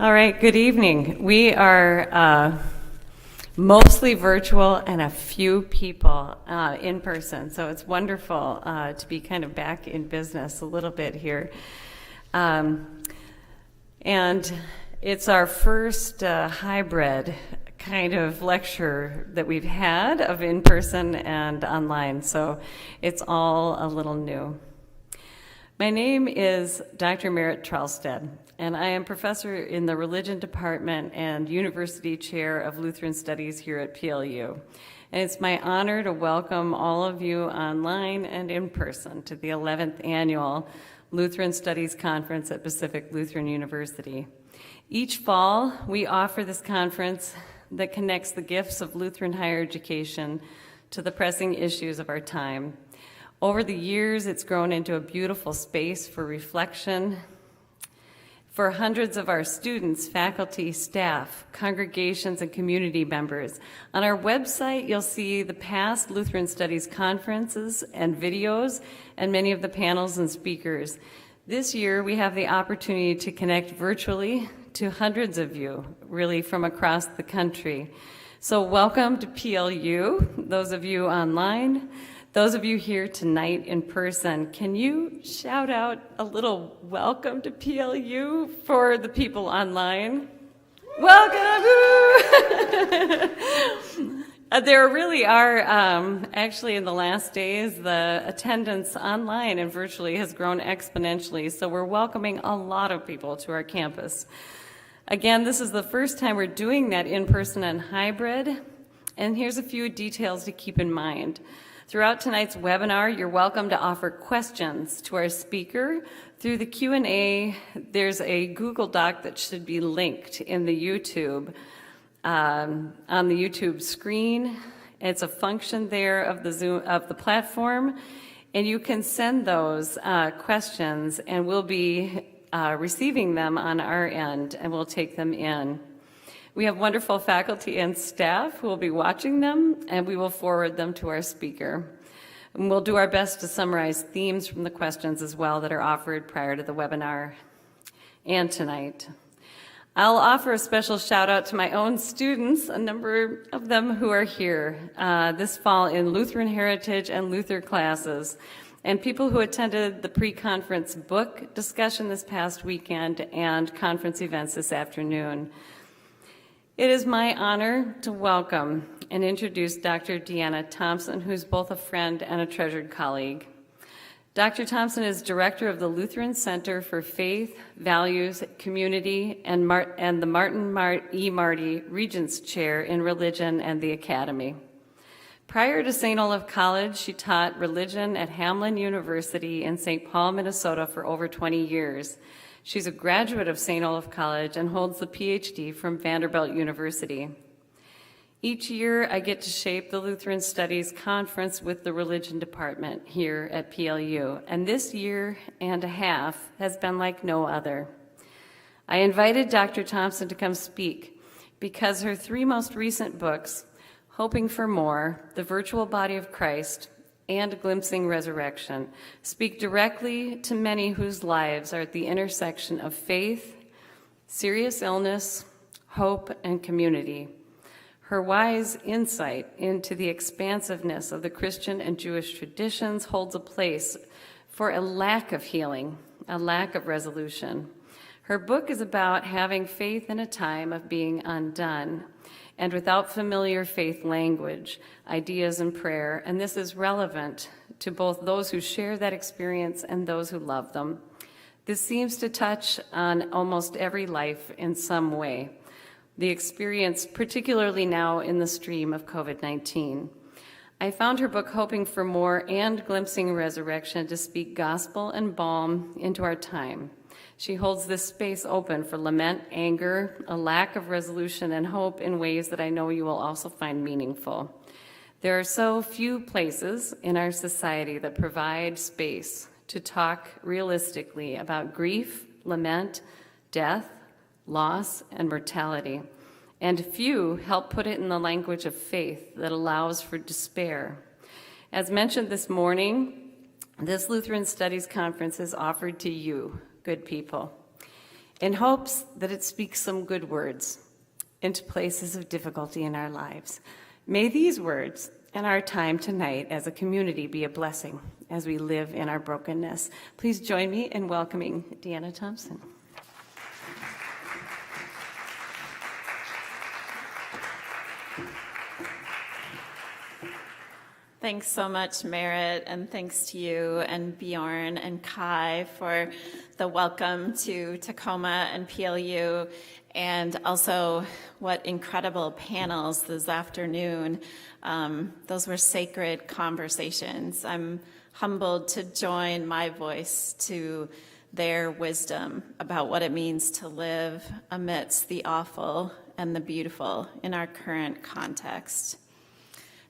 All right, good evening. We are mostly virtual and a few people in person, so it's wonderful to be kind of back in business a little bit here. And it's our first hybrid kind of lecture that we've had of in-person and online, so it's all a little new. My name is Dr. Merritt Tralstead, and I am professor in the Religion Department and University Chair of Lutheran Studies here at PLU. And it's my honor to welcome all of you online and in person to the 11th Annual Lutheran Studies Conference at Pacific Lutheran University. Each fall, we offer this conference that connects the gifts of Lutheran higher education to the pressing issues of our time. Over the years, it's grown into a beautiful space for reflection for hundreds of our students, faculty, staff, congregations, and community members. On our website, you'll see the past Lutheran Studies conferences and videos, and many of the panels and speakers. This year, we have the opportunity to connect virtually to hundreds of you, really from across the country. So welcome to PLU, those of you online. Those of you here tonight in person, can you shout out a little welcome to PLU for the people online? Welcome! There really are, actually in the last days, the attendance online and virtually has grown exponentially, so we're welcoming a lot of people to our campus. Again, this is the first time we're doing that in person and hybrid, and here's a few details to keep in mind. Throughout tonight's webinar, you're welcome to offer questions to our speaker. Through the Q&A, there's a Google Doc that should be linked in the YouTube, on the YouTube screen. It's a function there of the Zoom, of the platform, and you can send those questions, and we'll be receiving them on our end, and we'll take them in. We have wonderful faculty and staff who will be watching them, and we will forward them to our speaker. And we'll do our best to summarize themes from the questions as well that are offered prior to the webinar and tonight. I'll offer a special shout out to my own students, a number of them who are here this fall in Lutheran Heritage and Luther classes, and people who attended the pre-conference book discussion this past weekend and conference events this afternoon. It is my honor to welcome and introduce Dr. Deanna Thompson, who's both a friend and a treasured colleague. Dr. Thompson is director of the Lutheran Center for Faith, Values, Community, and the Martin E. Marty Regents Chair in Religion and the Academy. Prior to St. Olaf College, she taught religion at Hamline University in St. Paul, Minnesota for over 20 years. She's a graduate of St. Olaf College and holds the PhD from Vanderbilt University. Each year, I get to shape the Lutheran Studies Conference with the Religion Department here at PLU, and this year and a half has been like no other. I invited Dr. Thompson to come speak because her three most recent books, Hoping for More, The Virtual Body of Christ, and Glimpsing Resurrection, speak directly to many whose lives are at the intersection of faith, serious illness, hope, and community. Her wise insight into the expansiveness of the Christian and Jewish traditions holds a place for a lack of healing, a lack of resolution. Her book is about having faith in a time of being undone, and without familiar faith language, ideas, and prayer, and this is relevant to both those who share that experience and those who love them. This seems to touch on almost every life in some way, the experience particularly now in the stream of COVID-19. I found her book Hoping for More and Glimpsing Resurrection to speak gospel and balm into our time. She holds this space open for lament, anger, a lack of resolution, and hope in ways that I know you will also find meaningful. There are so few places in our society that provide space to talk realistically about grief, lament, death, loss, and mortality, and few help put it in the language of faith that allows for despair. As mentioned this morning, this Lutheran Studies Conference is offered to you, good people. in hopes that it speaks some good words into places of difficulty in our lives. May these words and our time tonight as a community be a blessing as we live in our brokenness. Please join me in welcoming Deanna Thompson. Thanks so much, Merritt, and thanks to you and Bjorn and Kai for the welcome to Tacoma and PLU, and also what incredible panels this afternoon. Those were sacred conversations. I'm humbled to join my voice to their wisdom about what it means to live amidst the awful and the beautiful in our current context.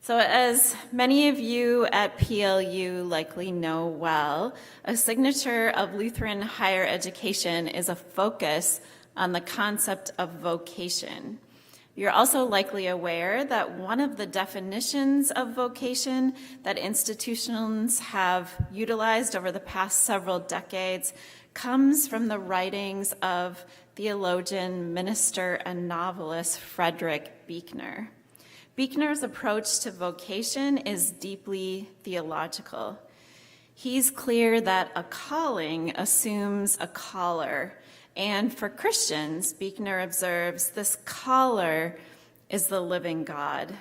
So as many of you at PLU likely know well, a signature of Lutheran higher education is a focus on the concept of vocation. You're also likely aware that one of the definitions of vocation that institutions have utilized over the past several decades comes from the writings of theologian, minister, and novelist Frederick Beuchner. Beuchner's approach to vocation is deeply theological. He's clear that a calling assumes a caller, and for Christians, Beuchner observes, this caller is the living God.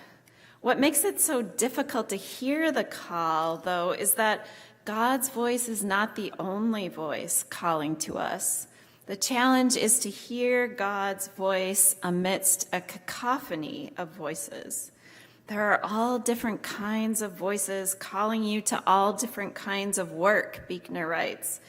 What makes it so difficult to hear the call, though, is that God's voice is not the only voice calling to us. The challenge is to hear God's voice amidst a cacophony of voices. There are all different kinds of voices calling you to all different kinds of work, Beuchner writes.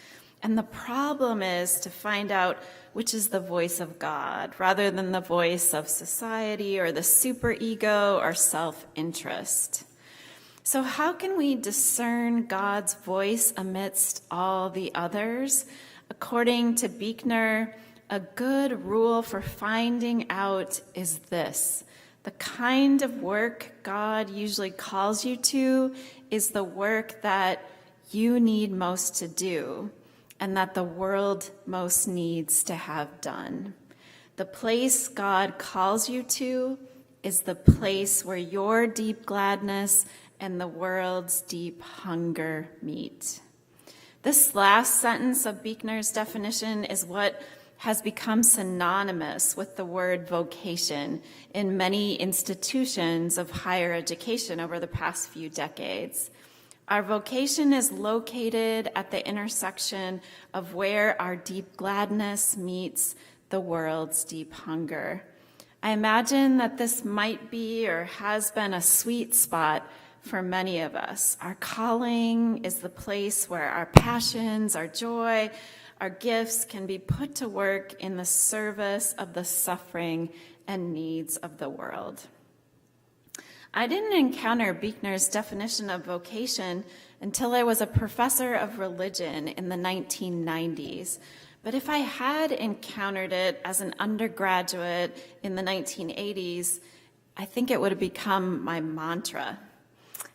And the problem is to find out which is the voice of God, rather than the voice of society or the superego or self-interest. So how can we discern God's voice amidst all the others? According to Beuchner, a good rule for finding out is this: the kind of work God usually calls you to is the work that you need most to do and that the world most needs to have done. The place God calls you to is the place where your deep gladness and the world's deep hunger meet. This last sentence of Beuchner's definition is what has become synonymous with the word vocation in many institutions of higher education over the past few decades. Our vocation is located at the intersection of where our deep gladness meets the world's deep hunger. I imagine that this might be or has been a sweet spot for many of us. Our calling is the place where our passions, our joy, our gifts can be put to work in the service of the suffering and needs of the world. I didn't encounter Beuchner's definition of vocation until I was a professor of religion in the 1990s. But if I had encountered it as an undergraduate in the 1980s, I think it would have become my mantra.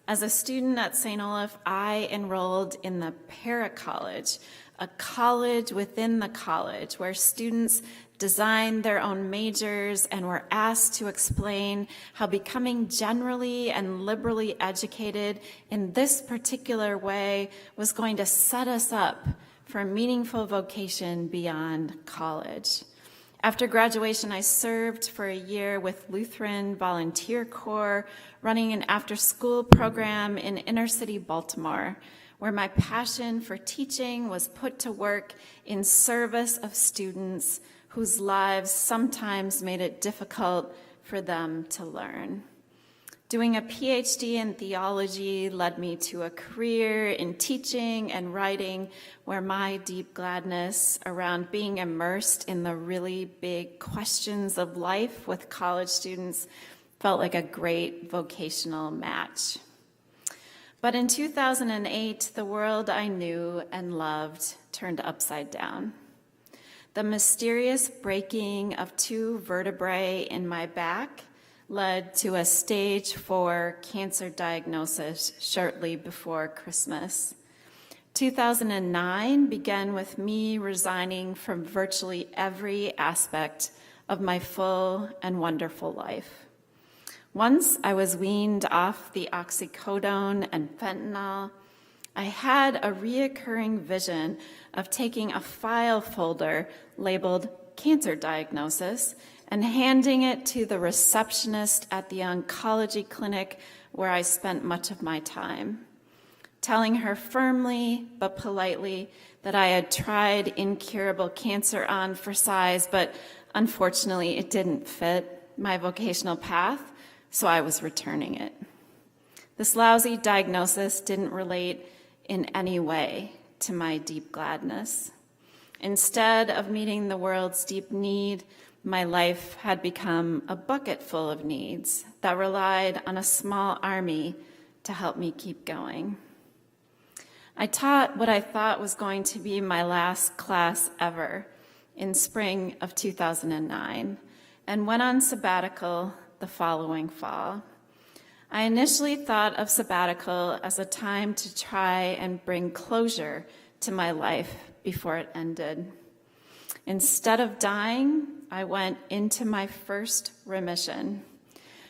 As a student at St. Olaf, I enrolled in the Para-College, a college within the college where students designed their own majors and were asked to explain how becoming generally and liberally educated in this particular way was going to set us up for a meaningful vocation beyond college. After graduation, I served for a year with Lutheran Volunteer Corps, running an after-school program in inner-city Baltimore, where my passion for teaching was put to work in service of students whose lives sometimes made it difficult for them to learn. Doing a PhD in theology led me to a career in teaching and writing where my deep gladness around being immersed in the really big questions of life with college students felt like a great vocational match. But in 2008, the world I knew and loved turned upside down. The mysterious breaking of 2 vertebrae in my back led to a stage 4 cancer diagnosis shortly before Christmas. 2009 began with me resigning from virtually every aspect of my full and wonderful life. Once I was weaned off the oxycodone and fentanyl, I had a reoccurring vision of taking a file folder labeled cancer diagnosis and handing it to the receptionist at the oncology clinic where I spent much of my time, telling her firmly but politely that I had tried incurable cancer on for size, but unfortunately it didn't fit my vocational path, so I was returning it. This lousy diagnosis didn't relate in any way to my deep gladness. Instead of meeting the world's deep need, my life had become a bucket full of needs that relied on a small army to help me keep going. I taught what I thought was going to be my last class ever in spring of 2009 and went on sabbatical the following fall. I initially thought of sabbatical as a time to try and bring closure to my life before it ended. Instead of dying, I went into my first remission.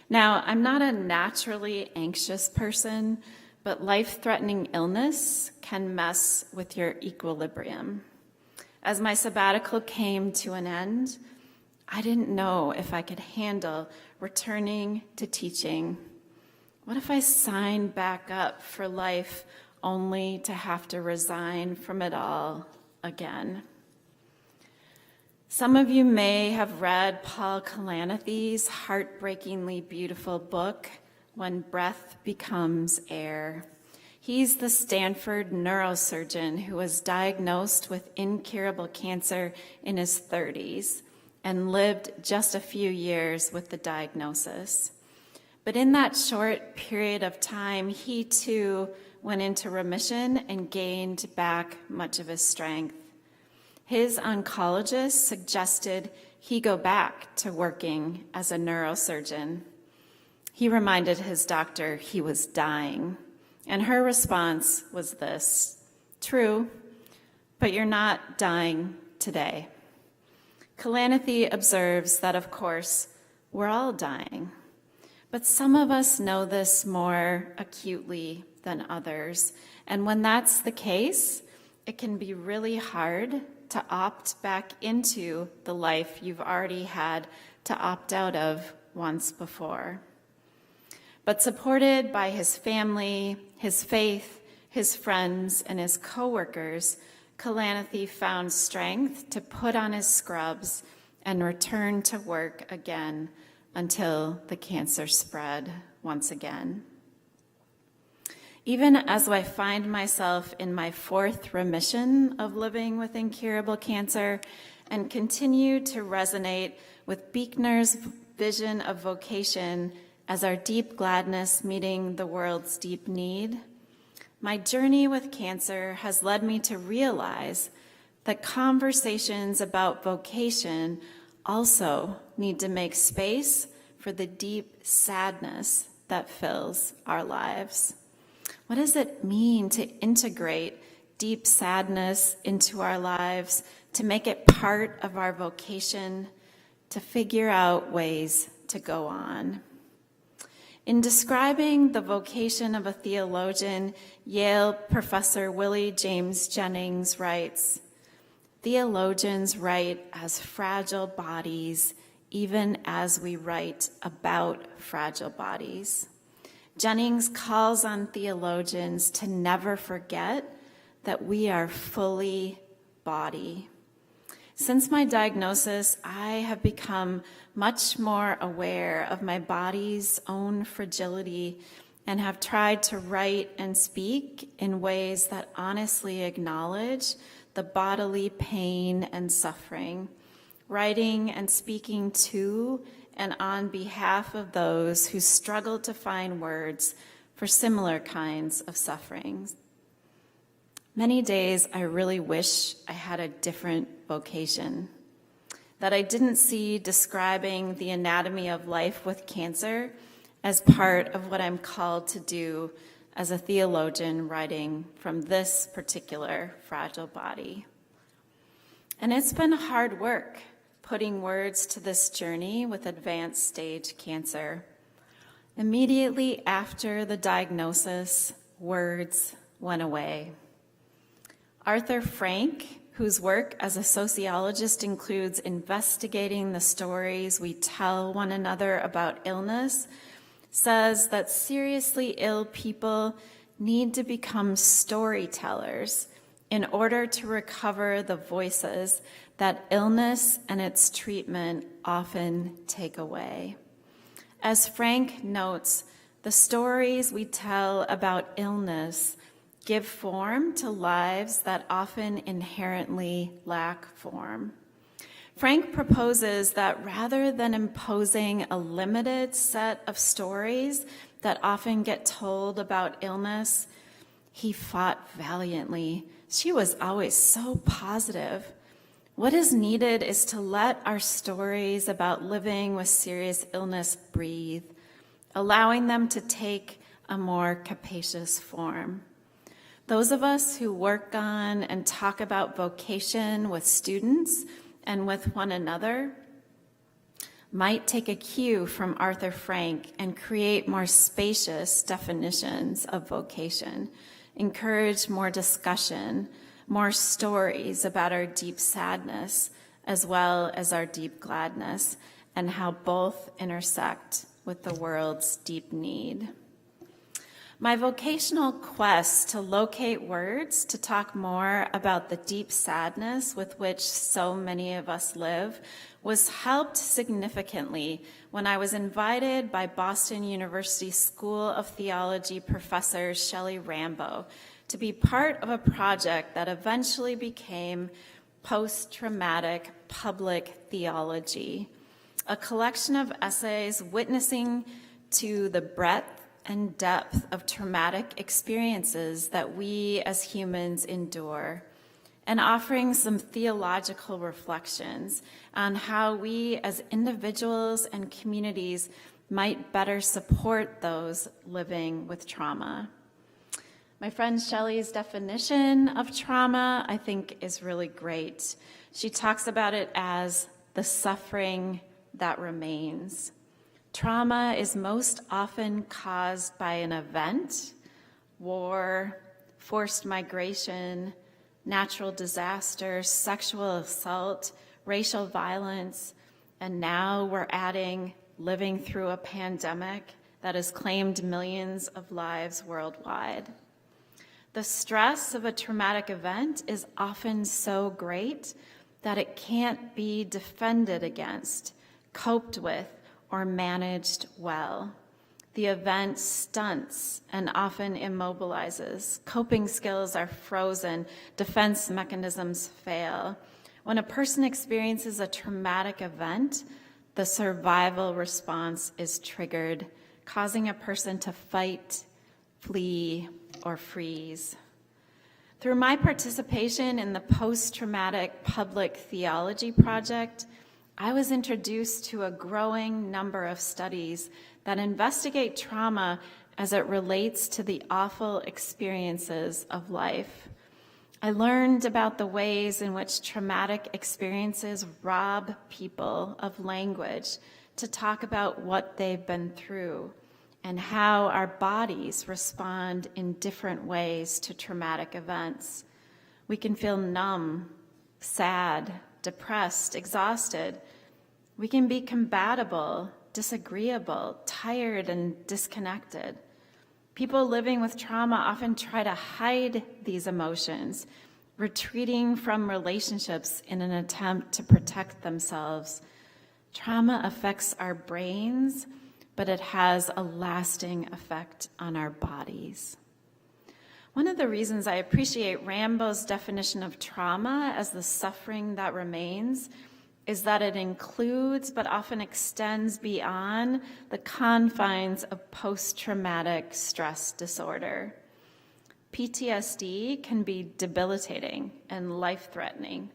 Now, I'm not a naturally anxious person, but life-threatening illness can mess with your equilibrium. As my sabbatical came to an end, I didn't know if I could handle returning to teaching. What if I signed back up for life only to have to resign from it all again? Some of you may have read Paul Kalanithy's heartbreakingly beautiful book, When Breath Becomes Air. He's the Stanford neurosurgeon who was diagnosed with incurable cancer in his 30s and lived just a few years with the diagnosis. But in that short period of time, he too went into remission and gained back much of his strength. His oncologist suggested he go back to working as a neurosurgeon. He reminded his doctor he was dying, and her response was this: "True, but you're not dying today." Kalanithy observes that, of course, we're all dying, but some of us know this more acutely than others, and when that's the case, it can be really hard to opt back into the life you've already had to opt out of once before. But supported by his family, his faith, his friends, and his coworkers, Kalanithy found strength to put on his scrubs and return to work again until the cancer spread once again. Even as I find myself in my fourth remission of living with incurable cancer and continue to resonate with Beuchner's vision of vocation as our deep gladness meeting the world's deep need, my journey with cancer has led me to realize that conversations about vocation also need to make space for the deep sadness that fills our lives. What does it mean to integrate deep sadness into our lives, to make it part of our vocation, to figure out ways to go on? In describing the vocation of a theologian, Yale professor Willie James Jennings writes, "Theologians write as fragile bodies, even as we write about fragile bodies." Jennings calls on theologians to never forget that we are fully body. Since my diagnosis, I have become much more aware of my body's own fragility and have tried to write and speak in ways that honestly acknowledge the bodily pain and suffering, writing and speaking to and on behalf of those who struggle to find words for similar kinds of sufferings. Many days I really wish I had a different vocation, that I didn't see describing the anatomy of life with cancer as part of what I'm called to do as a theologian writing from this particular fragile body. And it's been hard work putting words to this journey with advanced stage cancer. Immediately after the diagnosis, words went away. Arthur Frank, whose work as a sociologist includes investigating the stories we tell one another about illness, says that seriously ill people need to become storytellers in order to recover the voices that illness and its treatment often take away. As Frank notes, the stories we tell about illness give form to lives that often inherently lack form. Frank proposes that rather than imposing a limited set of stories that often get told about illness, he fought valiantly. She was always so positive. What is needed is to let our stories about living with serious illness breathe, allowing them to take a more capacious form. Those of us who work on and talk about vocation with students and with one another might take a cue from Arthur Frank and create more spacious definitions of vocation, encourage more discussion, more stories about our deep sadness as well as our deep gladness, and how both intersect with the world's deep need. My vocational quest to locate words to talk more about the deep sadness with which so many of us live was helped significantly when I was invited by Boston University School of Theology professor Shelly Rambo to be part of a project that eventually became Post-Traumatic Public Theology, a collection of essays witnessing to the breadth and depth of traumatic experiences that we as humans endure, and offering some theological reflections on how we as individuals and communities might better support those living with trauma. My friend Shelly's definition of trauma, I think, is really great. She talks about it as the suffering that remains. Trauma is most often caused by an event, war, forced migration, natural disaster, sexual assault, racial violence, and now we're adding living through a pandemic that has claimed millions of lives worldwide. The stress of a traumatic event is often so great that it can't be defended against, coped with, or managed well. The event stunts and often immobilizes. Coping skills are frozen. Defense mechanisms fail. When a person experiences a traumatic event, the survival response is triggered, causing a person to fight, flee, or freeze. Through my participation in the Post-Traumatic Public Theology Project, I was introduced to a growing number of studies that investigate trauma as it relates to the awful experiences of life. I learned about the ways in which traumatic experiences rob people of language to talk about what they've been through and how our bodies respond in different ways to traumatic events. We can feel numb, sad, depressed, exhausted. We can be compatible, disagreeable, tired, and disconnected. People living with trauma often try to hide these emotions, retreating from relationships in an attempt to protect themselves. Trauma affects our brains, but it has a lasting effect on our bodies. One of the reasons I appreciate Rambo's definition of trauma as the suffering that remains is that it includes but often extends beyond the confines of post-traumatic stress disorder. PTSD can be debilitating and life-threatening,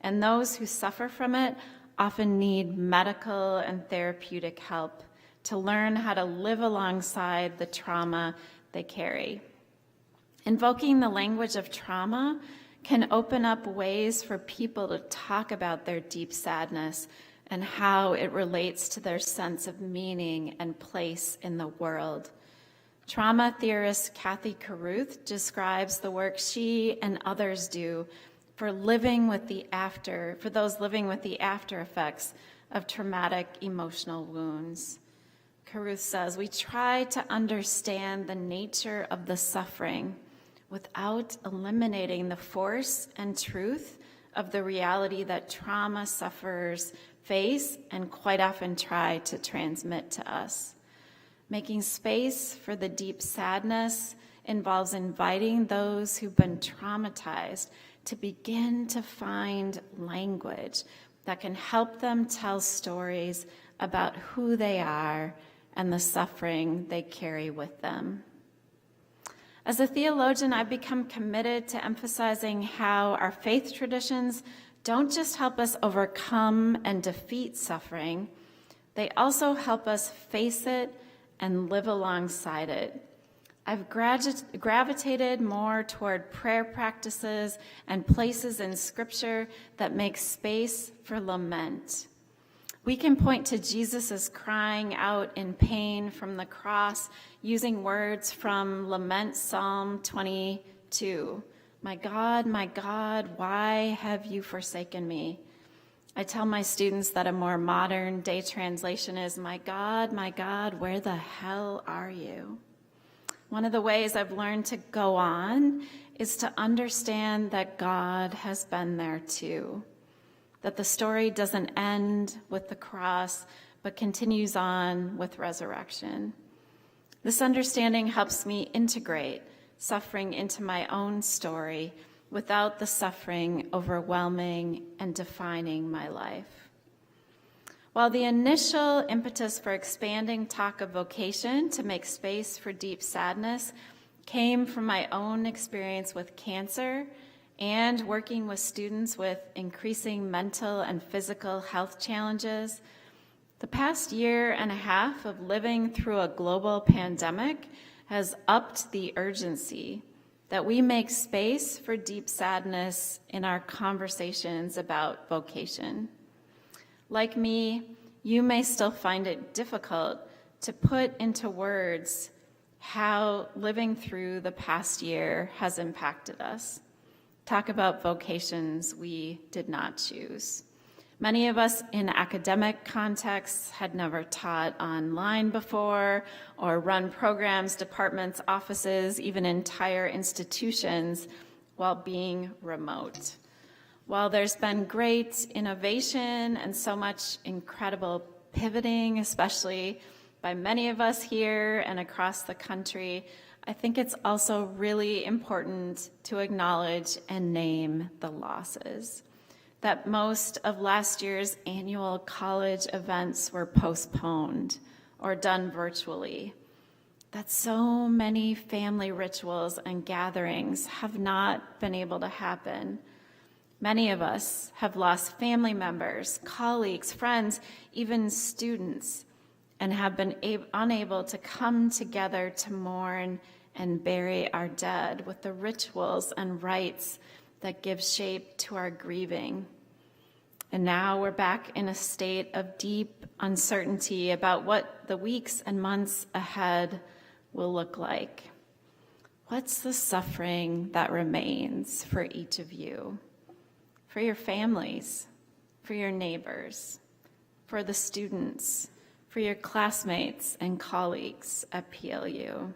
and those who suffer from it often need medical and therapeutic help to learn how to live alongside the trauma they carry. Invoking the language of trauma can open up ways for people to talk about their deep sadness and how it relates to their sense of meaning and place in the world. Trauma theorist Kathy Carruth describes the work she and others do for those living with the after effects of traumatic emotional wounds. Carruth says, we try to understand the nature of the suffering without eliminating the force and truth of the reality that trauma sufferers face and quite often try to transmit to us. Making space for the deep sadness involves inviting those who've been traumatized to begin to find language that can help them tell stories about who they are and the suffering they carry with them. As a theologian, I've become committed to emphasizing how our faith traditions don't just help us overcome and defeat suffering, they also help us face it and live alongside it. I've gravitated more toward prayer practices and places in Scripture that make space for lament. We can point to Jesus' crying out in pain from the cross using words from Lament Psalm 22. My God, why have you forsaken me? I tell my students that a more modern day translation is, my God, where the hell are you? One of the ways I've learned to go on is to understand that God has been there too, that the story doesn't end with the cross, but continues on with resurrection. This understanding helps me integrate suffering into my own story without the suffering overwhelming and defining my life. While the initial impetus for expanding talk of vocation to make space for deep sadness came from my own experience with cancer and working with students with increasing mental and physical health challenges, the past year and a half of living through a global pandemic has upped the urgency that we make space for deep sadness in our conversations about vocation. Like me, you may still find it difficult to put into words how living through the past year has impacted us. Talk about vocations we did not choose. Many of us in academic contexts had never taught online before or run programs, departments, offices, even entire institutions while being remote. While there's been great innovation and so much incredible pivoting, especially by many of us here and across the country, I think it's also really important to acknowledge and name the losses. That most of last year's annual college events were postponed or done virtually. That so many family rituals and gatherings have not been able to happen. Many of us have lost family members, colleagues, friends, even students, and have been unable to come together to mourn and bury our dead with the rituals and rites that give shape to our grieving. And now we're back in a state of deep uncertainty about what the weeks and months ahead will look like. What's the suffering that remains for each of you, for your families, for your neighbors, for the students, for your classmates and colleagues at PLU?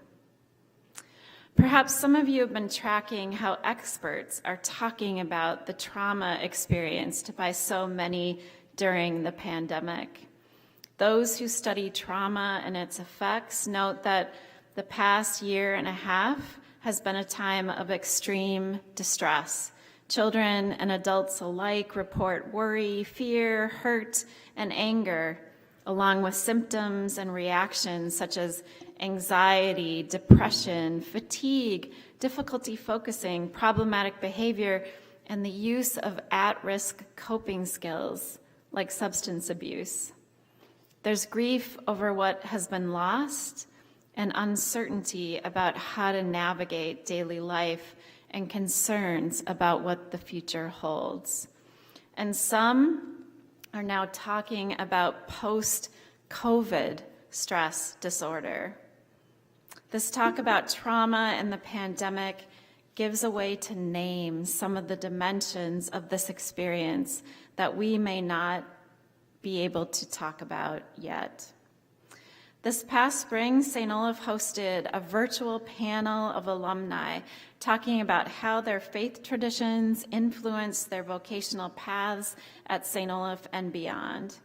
Perhaps some of you have been tracking how experts are talking about the trauma experienced by so many during the pandemic. Those who study trauma and its effects note that the past year and a half has been a time of extreme distress. Children and adults alike report worry, fear, hurt, and anger, along with symptoms and reactions such as anxiety, depression, fatigue, difficulty focusing, problematic behavior, and the use of at-risk coping skills like substance abuse. There's grief over what has been lost, and uncertainty about how to navigate daily life and concerns about what the future holds. And some are now talking about post-COVID stress disorder. This talk about trauma and the pandemic gives a way to name some of the dimensions of this experience that we may not be able to talk about yet. This past spring, St. Olaf hosted a virtual panel of alumni talking about how their faith traditions influence their vocational paths at St. Olaf and beyond.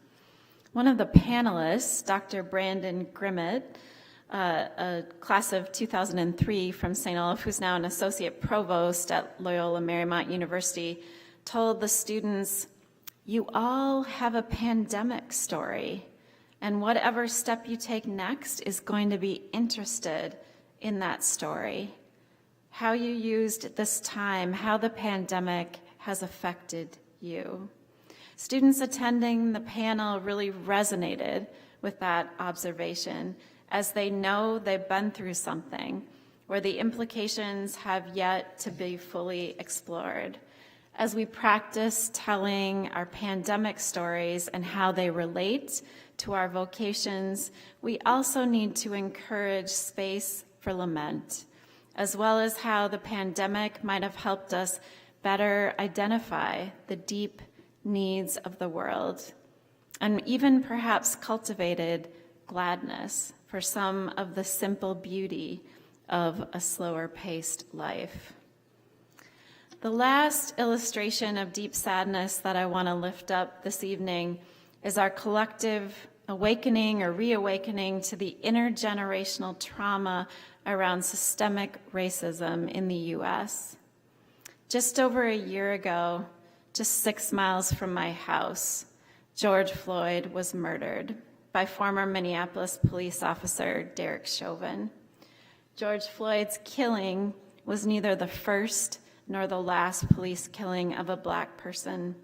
One of the panelists, Dr. Brandon Grimmett, a class of 2003 from St. Olaf, who's now an associate provost at Loyola Marymount University, told the students, "You all have a pandemic story, and whatever step you take next is going to be interested in that story. How you used this time, how the pandemic has affected you." Students attending the panel really resonated with that observation, as they know they've been through something where the implications have yet to be fully explored. As we practice telling our pandemic stories and how they relate to our vocations, we also need to encourage space for lament, as well as how the pandemic might have helped us better identify the deep needs of the world, and even perhaps cultivated gladness for some of the simple beauty of a slower-paced life. The last illustration of deep sadness that I want to lift up this evening is our collective awakening or reawakening to the intergenerational trauma around systemic racism in the U.S. Just over a year ago, just 6 miles from my house, George Floyd was murdered by former Minneapolis police officer Derek Chauvin. George Floyd's killing was neither the first nor the last police killing of a Black person,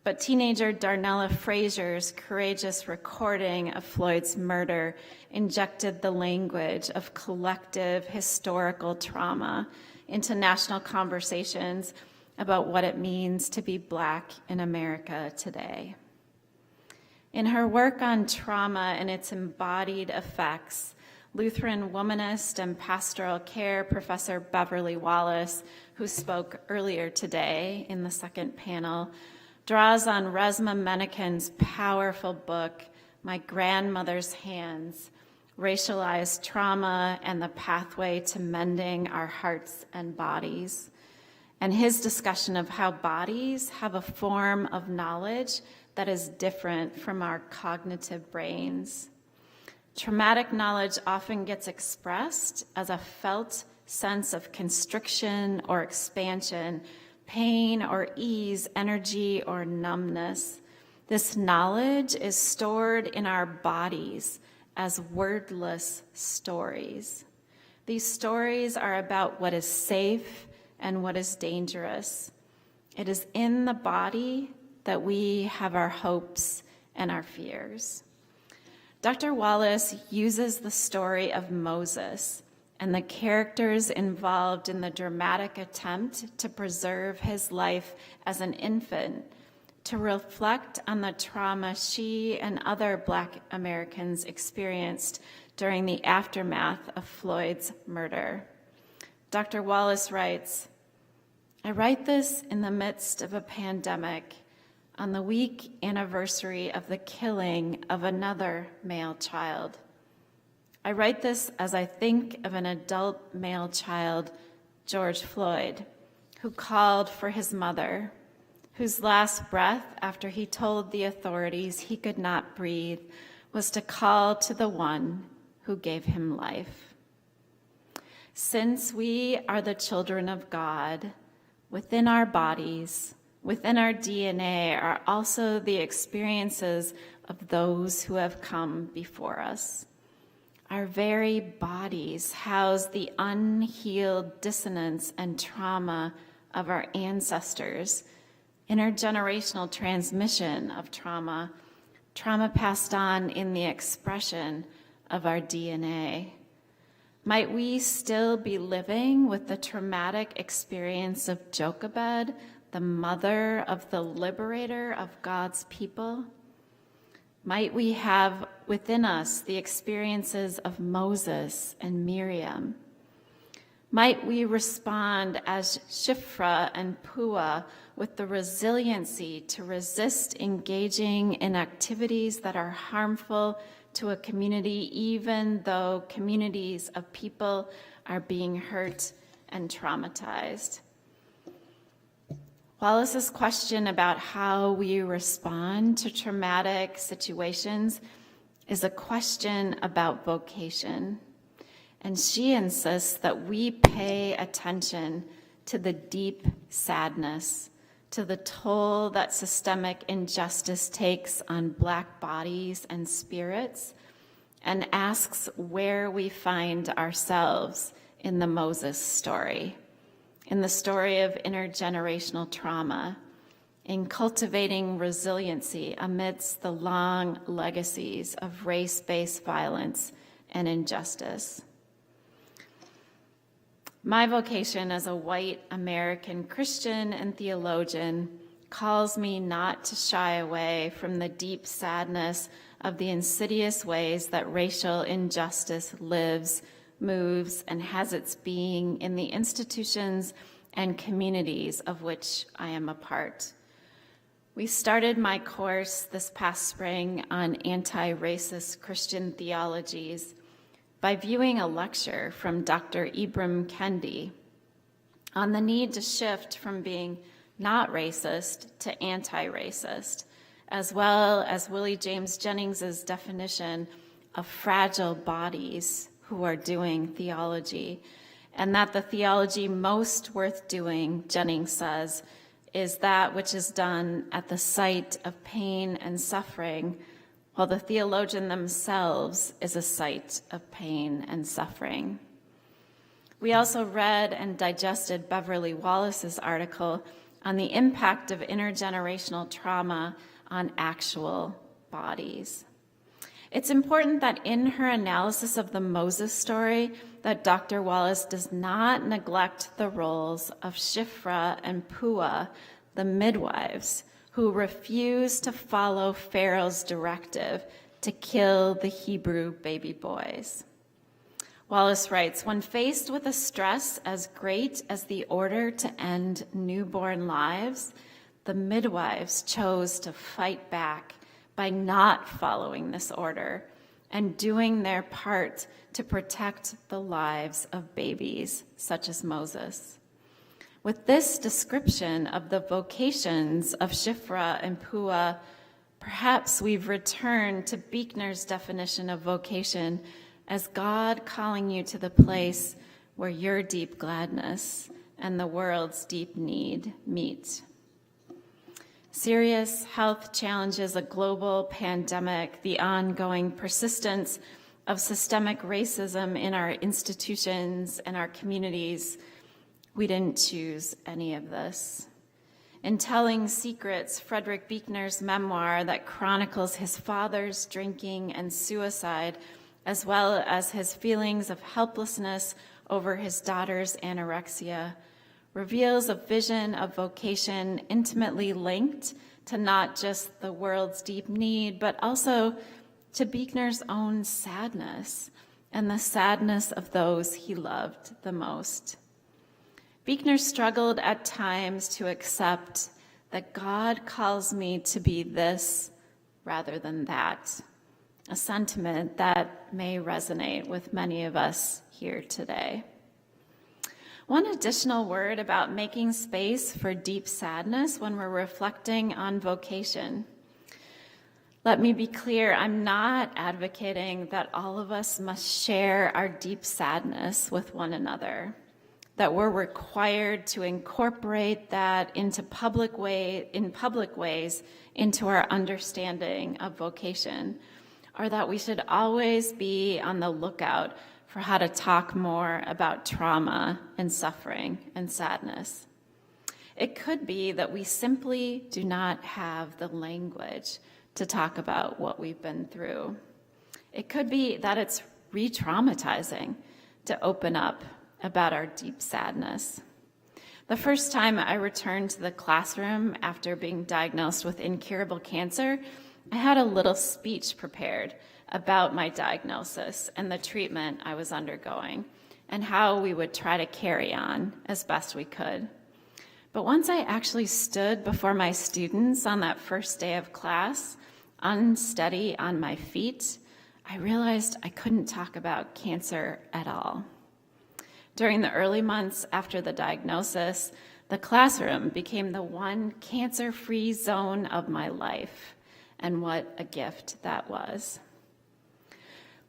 but teenager Darnella Frazier's courageous recording of Floyd's murder injected the language of collective historical trauma into national conversations about what it means to be Black in America today. In her work on trauma and its embodied effects, Lutheran womanist and pastoral care professor Beverly Wallace, who spoke earlier today in the second panel, draws on Resmaa Menachen's powerful book, My Grandmother's Hands, Racialized Trauma and the Pathway to Mending Our Hearts and Bodies, and his discussion of how bodies have a form of knowledge that is different from our cognitive brains. Traumatic knowledge often gets expressed as a felt sense of constriction or expansion, pain or ease, energy or numbness. This knowledge is stored in our bodies as wordless stories. These stories are about what is safe and what is dangerous. It is in the body that we have our hopes and our fears. Dr. Wallace uses the story of Moses and the characters involved in the dramatic attempt to preserve his life as an infant to reflect on the trauma she and other Black Americans experienced during the aftermath of Floyd's murder. Dr. Wallace writes, "I write this in the midst of a pandemic, on the week anniversary of the killing of another male child. I write this as I think of an adult male child, George Floyd, who called for his mother, whose last breath after he told the authorities he could not breathe was to call to the one who gave him life. Since we are the children of God, within our bodies, within our DNA are also the experiences of those who have come before us. Our very bodies house the unhealed dissonance and trauma of our ancestors, intergenerational transmission of trauma, trauma passed on in the expression of our DNA. Might we still be living with the traumatic experience of Jochebed, the mother of the liberator of God's people? Might we have within us the experiences of Moses and Miriam? Might we respond as Shiphrah and Puah with the resiliency to resist engaging in activities that are harmful to a community, even though communities of people are being hurt and traumatized? Wallace's question about how we respond to traumatic situations is a question about vocation. And she insists that we pay attention to the deep sadness, to the toll that systemic injustice takes on Black bodies and spirits, and asks where we find ourselves in the Moses story, in the story of intergenerational trauma, in cultivating resiliency amidst the long legacies of race-based violence and injustice. My vocation as a white American Christian and theologian calls me not to shy away from the deep sadness of the insidious ways that racial injustice lives, moves, and has its being in the institutions and communities of which I am a part. We started my course this past spring on anti-racist Christian theologies by viewing a lecture from Dr. Ibram Kendi on the need to shift from being not racist to anti-racist, as well as Willie James Jennings's definition of fragile bodies who are doing theology, and that the theology most worth doing, Jennings says, is that which is done at the site of pain and suffering, while the theologian themselves is a site of pain and suffering. We also read and digested Beverly Wallace's article on the impact of intergenerational trauma on actual bodies. It's important that in her analysis of the Moses story, that Dr. Wallace does not neglect the roles of Shiphrah and Puah, the midwives, who refused to follow Pharaoh's directive to kill the Hebrew baby boys. Wallace writes, when faced with a stress as great as the order to end newborn lives, the midwives chose to fight back by not following this order and doing their part to protect the lives of babies such as Moses. With this description of the vocations of Shiphrah and Puah, perhaps we've returned to Beuchner's definition of vocation as God calling you to the place where your deep gladness and the world's deep need meet. Serious health challenges, a global pandemic, the ongoing persistence of systemic racism in our institutions and our communities. We didn't choose any of this. In Telling Secrets, Frederick Beuchner's memoir that chronicles his father's drinking and suicide, as well as his feelings of helplessness over his daughter's anorexia, reveals a vision of vocation intimately linked to not just the world's deep need, but also to Beuchner's own sadness and the sadness of those he loved the most. Beuchner struggled at times to accept that God calls me to be this rather than that, a sentiment that may resonate with many of us here today. One additional word about making space for deep sadness when we're reflecting on vocation. Let me be clear, I'm not advocating that all of us must share our deep sadness with one another, that we're required to incorporate that in public ways into our understanding of vocation, or that we should always be on the lookout for how to talk more about trauma and suffering and sadness. It could be that we simply do not have the language to talk about what we've been through. It could be that it's re-traumatizing to open up about our deep sadness. The first time I returned to the classroom after being diagnosed with incurable cancer, I had a little speech prepared about my diagnosis and the treatment I was undergoing and how we would try to carry on as best we could. But once I actually stood before my students on that first day of class, unsteady on my feet, I realized I couldn't talk about cancer at all. During the early months after the diagnosis, the classroom became the one cancer-free zone of my life, and what a gift that was.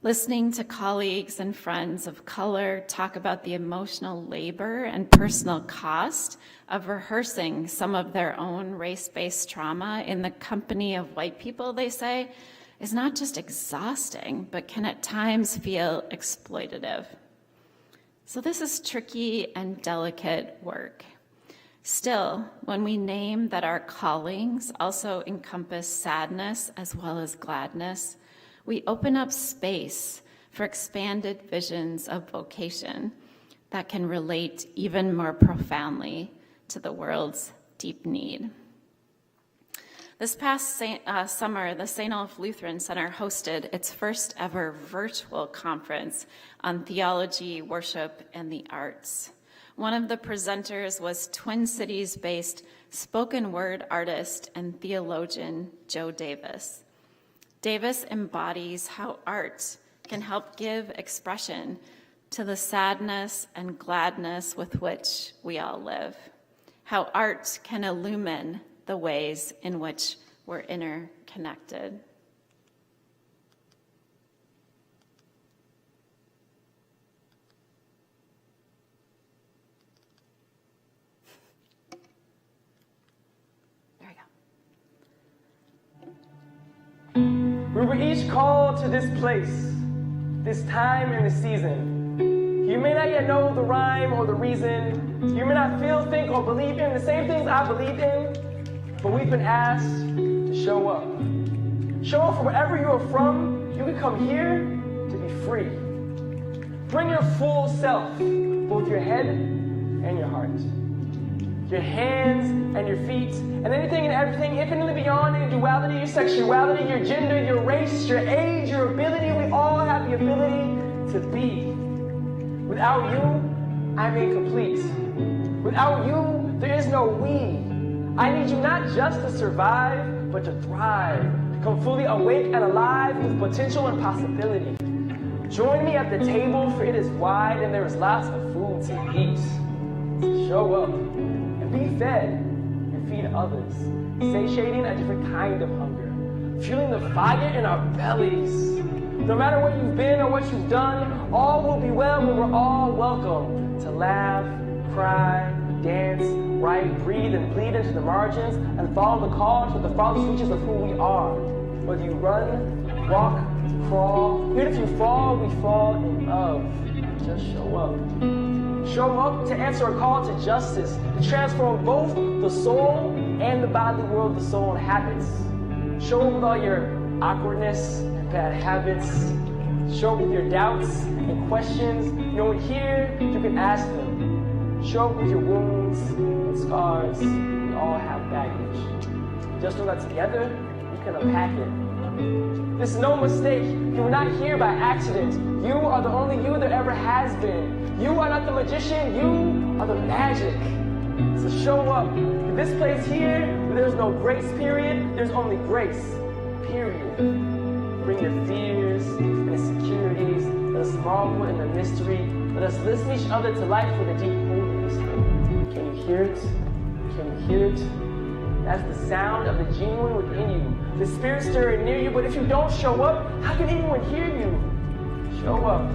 Listening to colleagues and friends of color talk about the emotional labor and personal cost of rehearsing some of their own race-based trauma in the company of white people, they say, is not just exhausting, but can at times feel exploitative. So this is tricky and delicate work. Still, when we name that our callings also encompass sadness as well as gladness, we open up space for expanded visions of vocation that can relate even more profoundly to the world's deep need. This past summer, the St. Olaf Lutheran Center hosted its first ever virtual conference on theology, worship, and the arts. One of the presenters was Twin Cities-based spoken word artist and theologian Joe Davis. Davis embodies how art can help give expression to the sadness and gladness with which we all live, how art can illumine the ways in which we're interconnected. There we go. We were each called to this place, this time and this season. You may not yet know the rhyme or the reason. You may not feel, think, or believe in the same things I believe in. But we've been asked to show up. Show up from wherever you are from. You can come here to be free. Bring your full self, both your head and your heart. Your hands and your feet, and anything and everything, infinitely beyond any duality, your sexuality, your gender, your race, your age, your ability. We all have the ability to be. Without you, I'm incomplete. Without you, there is no we. I need you not just to survive, but to thrive, to come fully awake and alive with potential and possibility. Join me at the table, for it is wide and there is lots of food to eat. So show up and be fed and feed others, satiating a different kind of hunger, fueling the fire in our bellies. No matter what you've been or what you've done, all will be well when we're all welcome to laugh, cry, dance, write, breathe, and bleed into the margins and follow the call to the farthest reaches of who we are. Whether you run, walk, crawl, even if you fall, we fall in love. Just show up. Show up to answer a call to justice, to transform both the soul and the bodily world the soul inhabits. Show up with all your awkwardness and bad habits. Show up with your doubts and questions. You know, here you can ask them. Show up with your wounds and scars. We all have baggage. Just know that together, we can unpack it. There's no mistake. You were not here by accident. You are the only you there ever has been. You are not the magician. You are the magic. So show up. In this place here, where there's no grace period, there's only grace period. Bring your fears and insecurities. Let us marvel in the mystery. Let us listen to each other to life with a deep holiness. Can you hear it? Can you hear it? That's the sound of the genuine within you. The spirit stirring near you, but if you don't show up, how can anyone hear you? Show up.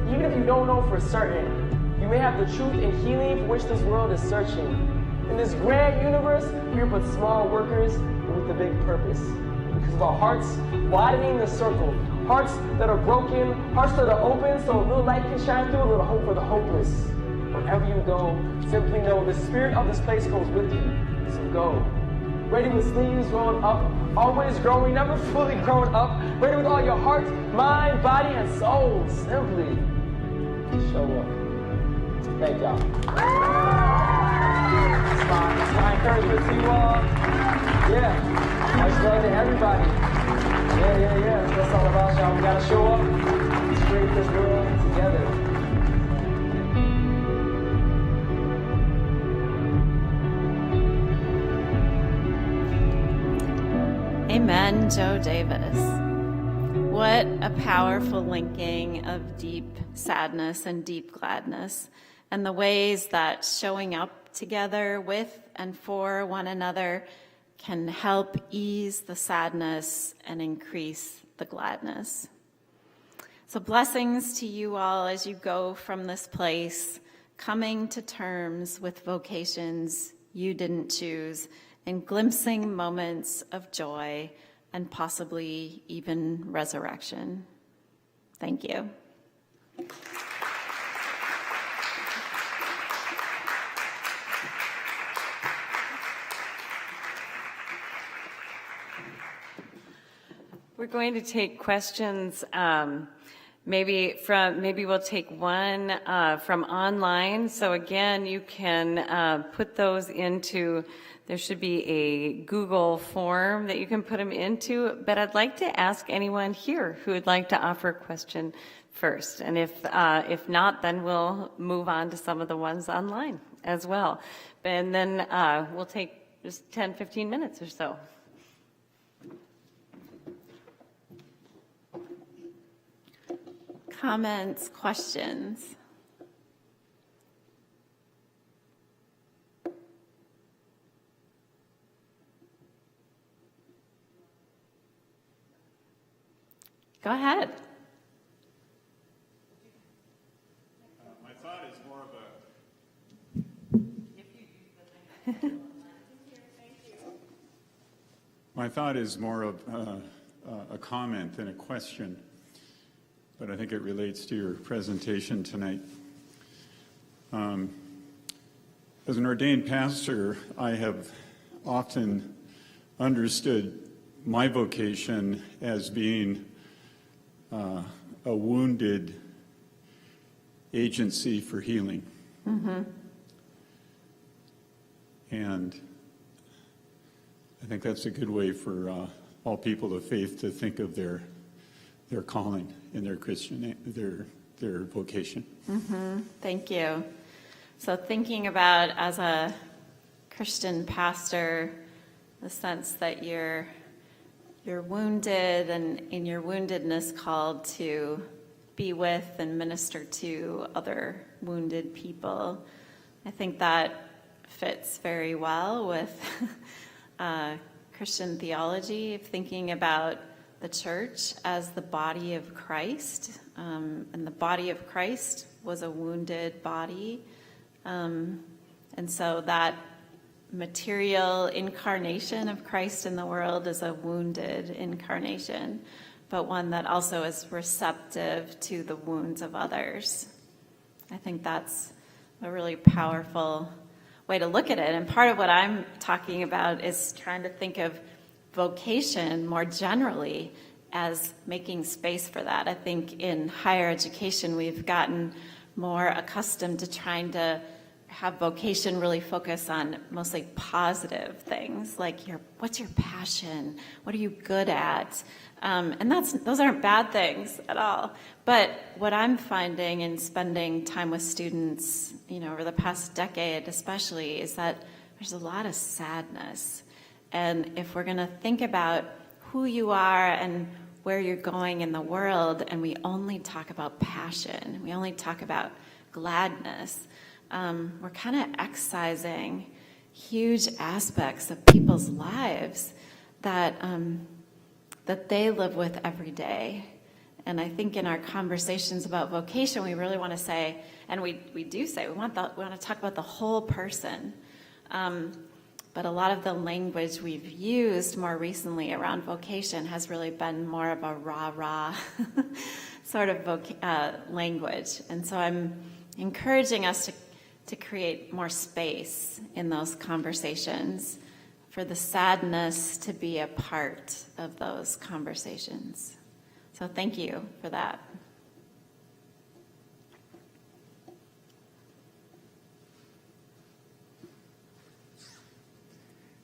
Even if you don't know for certain, you may have the truth and healing for which this world is searching. In this grand universe, we are but small workers, but with a big purpose. Because of our hearts widening the circle, hearts that are broken, hearts that are open, so a little light can shine through, a little hope for the hopeless. Wherever you go, simply know the spirit of this place goes with you. So go. Ready with sleeves rolled up, always growing, never fully grown up. Ready with all your heart, mind, body, and soul. Simply Show up. Thank y'all. That's my encouragement to you all. Yeah. Much love to everybody. Yeah. That's what it's all about, y'all. We gotta show up. Let's create this world together. Amen, Joe Davis. What a powerful linking of deep sadness and deep gladness, and the ways that showing up together with and for one another can help ease the sadness and increase the gladness. So blessings to you all as you go from this place, coming to terms with vocations you didn't choose, and glimpsing moments of joy and possibly even resurrection. Thank you. We're going to take questions. Maybe we'll take one from online. So again, you can put those into. There should be a Google form that you can put them into. But I'd like to ask anyone here who would like to offer a question first. And if not, then we'll move on to some of the ones online as well. And then we'll take just 10, 15 minutes or so. Comments, questions? Go ahead. My thought is more of a comment than a question, but I think it relates to your presentation tonight. As an ordained pastor, I have often understood my vocation as being a wounded agency for healing. Mm-hmm. And I think that's a good way for all people of faith to think of their calling in their Christian, their vocation. Mm-hmm. Thank you. So thinking about, as a Christian pastor, the sense that you're wounded, and in your woundedness called to be with and minister to other wounded people. I think that fits very well with Christian theology, of thinking about the church as the body of Christ. And the body of Christ was a wounded body. And so that material incarnation of Christ in the world is a wounded incarnation, but one that also is receptive to the wounds of others. I think that's a really powerful way to look at it. And part of what I'm talking about is trying to think of vocation more generally as making space for that. I think in higher education, we've gotten more accustomed to trying to have vocation really focus on mostly positive things, like what's your passion? What are you good at? And those aren't bad things at all. But what I'm finding in spending time with students, over the past decade especially, is that there's a lot of sadness. And if we're going to think about who you are and where you're going in the world, and we only talk about passion, we only talk about gladness, we're kind of excising huge aspects of people's lives that they live with every day. And I think in our conversations about vocation, we really want to say, and we do say, we want to talk about the whole person. But a lot of the language we've used more recently around vocation has really been more of a rah-rah sort of language. And so I'm encouraging us to create more space in those conversations, for the sadness to be a part of those conversations. So thank you for that.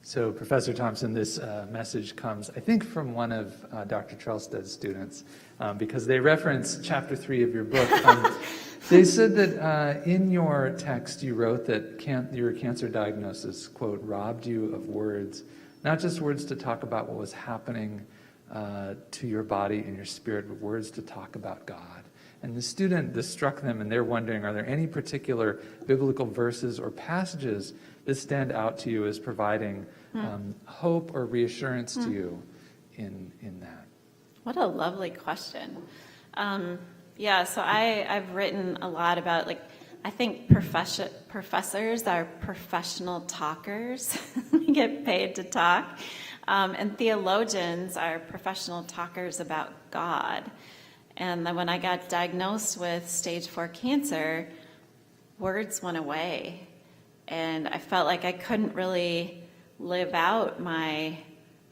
So, Professor Thompson, this message comes, I think, from one of Dr. Charlested's students, because they reference chapter 3 of your book. They said that in your text you wrote that your cancer diagnosis, quote, robbed you of words, not just words to talk about what was happening to your body and your spirit, but words to talk about God. And the student, this struck them, and they're wondering, are there any particular biblical verses or passages that stand out to you as providing hope or reassurance to you in that? What a lovely question. So I've written a lot about, like, I think professors are professional talkers. They get paid to talk. And theologians are professional talkers about God. And then when I got diagnosed with stage 4 cancer, words went away. And I felt like I couldn't really live out my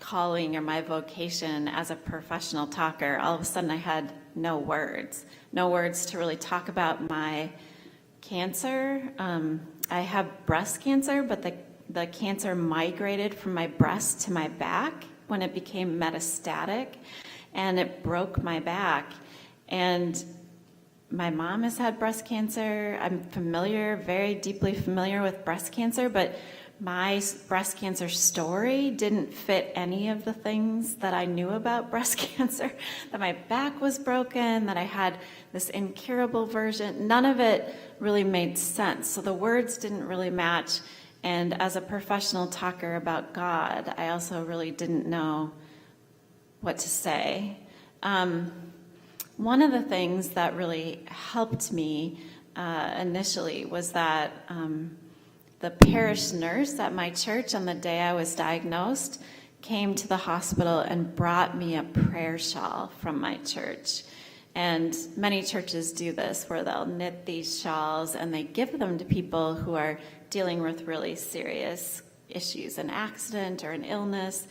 calling or my vocation as a professional talker. All of a sudden I had no words to really talk about my cancer. I have breast cancer, but the cancer migrated from my breast to my back when it became metastatic, and it broke my back. And my mom has had breast cancer. I'm very deeply familiar with breast cancer, but my breast cancer story didn't fit any of the things that I knew about breast cancer, that my back was broken, that I had this incurable version. None of it really made sense. So the words didn't really match. And as a professional talker about God, I also really didn't know what to say. One of the things that really helped me initially was that the parish nurse at my church on the day I was diagnosed came to the hospital and brought me a prayer shawl from my church. And many churches do this, where they'll knit these shawls and they give them to people who are dealing with really serious issues, an accident or an illness.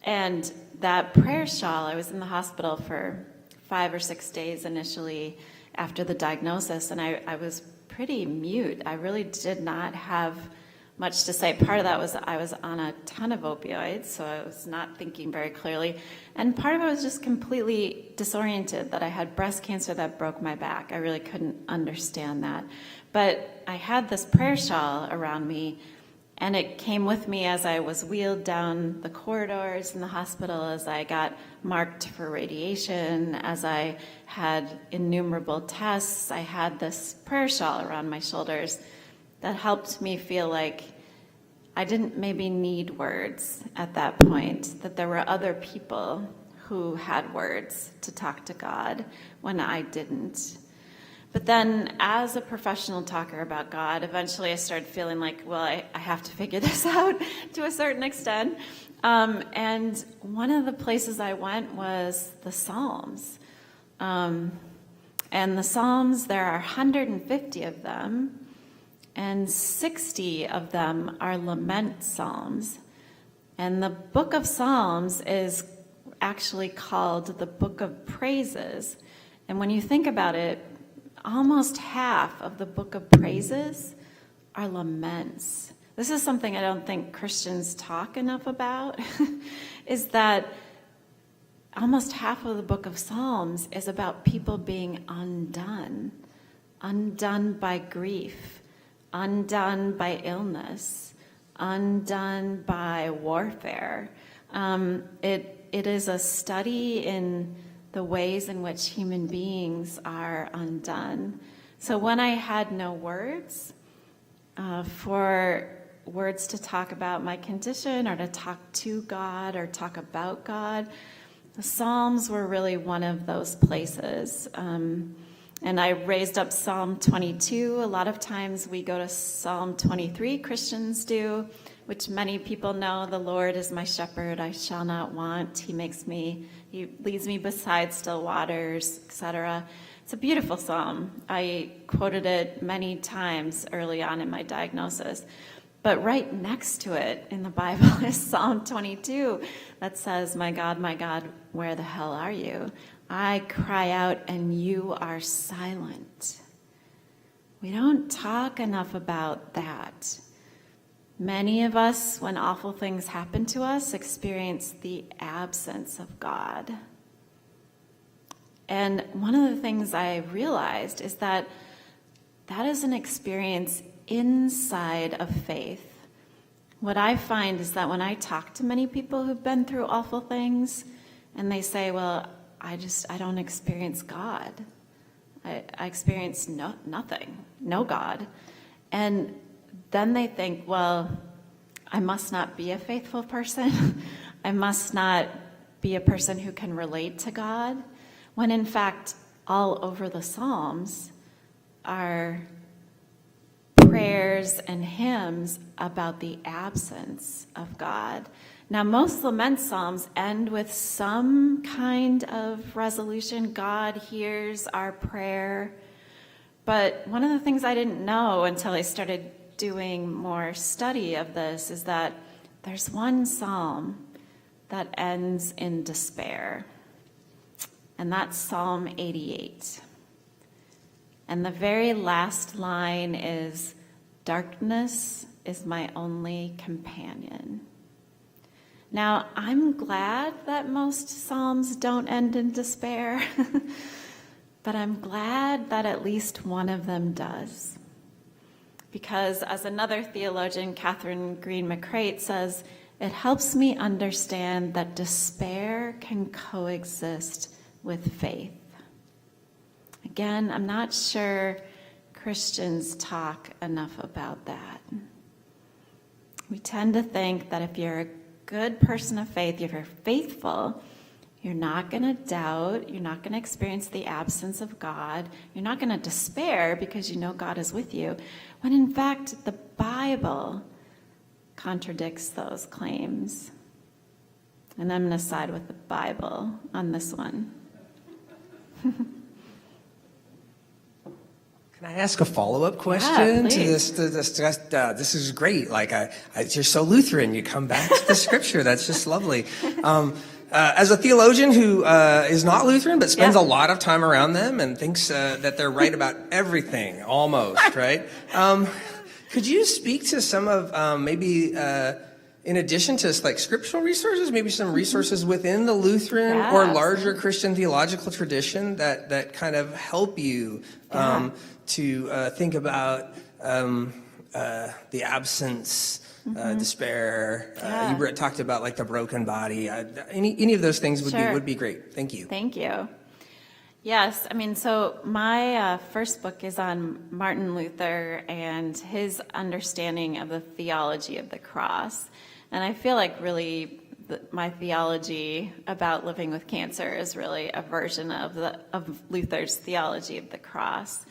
And that prayer shawl, I was in the hospital for 5 or 6 days initially after the diagnosis, and I was pretty mute. I really did not have much to say. Part of that was I was on a ton of opioids, so I was not thinking very clearly. And part of it was just completely disoriented, that I had breast cancer that broke my back. I really couldn't understand that. But I had this prayer shawl around me, and it came with me as I was wheeled down the corridors in the hospital, as I got marked for radiation, as I had innumerable tests. I had this prayer shawl around my shoulders that helped me feel like I didn't maybe need words at that point, that there were other people who had words to talk to God when I didn't. But then as a professional talker about God, eventually I started feeling like, well, I have to figure this out to a certain extent. And one of the places I went was the Psalms. And the Psalms, there are 150 of them, and 60 of them are lament psalms. And the book of Psalms is actually called the book of praises. And when you think about it, almost half of the book of praises are laments. This is something I don't think Christians talk enough about, is that almost half of the book of Psalms is about people being undone by grief, undone by illness, undone by warfare. It is a study in the ways in which human beings are undone. So when I had no words for words to talk about my condition, or to talk to God, or talk about God, the Psalms were really one of those places. And I raised up Psalm 22. A lot of times we go to Psalm 23, Christians do, which many people know. The Lord is my shepherd, I shall not want. He leads me beside still waters, etc. It's a beautiful psalm. I quoted it many times early on in my diagnosis. But right next to it in the Bible is Psalm 22 that says, my God, where the hell are you? I cry out and you are silent. We don't talk enough about that. Many of us, when awful things happen to us, experience the absence of God. And one of the things I realized is that that is an experience inside of faith. What I find is that when I talk to many people who've been through awful things, and they say, well, I don't experience God. I experience nothing, no God. And then they think, well, I must not be a faithful person. I must not be a person who can relate to God. When in fact, all over the Psalms are prayers and hymns about the absence of God. Now, most lament psalms end with some kind of resolution. God hears our prayer. But one of the things I didn't know until I started doing more study of this is that there's one psalm that ends in despair. And that's Psalm 88. And the very last line is, "Darkness is my only companion." Now, I'm glad that most psalms don't end in despair, but I'm glad that at least one of them does. Because as another theologian, Catherine Green McCreight, says, it helps me understand that despair can coexist with faith. Again, I'm not sure Christians talk enough about that. We tend to think that if you're a good person of faith, if you're faithful, you're not going to doubt, you're not going to experience the absence of God, you're not going to despair because you know God is with you, when in fact the Bible contradicts those claims. And I'm going to side with the Bible on this one. Can I ask a follow-up question to please. this? This is great. Like, you're so Lutheran. You come back to the scripture. That's just lovely. As a theologian who is not Lutheran but spends a lot of time around them and thinks that they're right about everything, almost, right? Could you speak to some of maybe, in addition to like scriptural resources, maybe some resources within the Lutheran or larger Christian theological tradition that kind of help you to think about the absence, despair. You talked about like the broken body. Any of those things would be great. Thank you. Thank you. Yes, I mean, so my first book is on Martin Luther and his understanding of the theology of the cross. And I feel like really my theology about living with cancer is really a version of Luther's theology of the cross.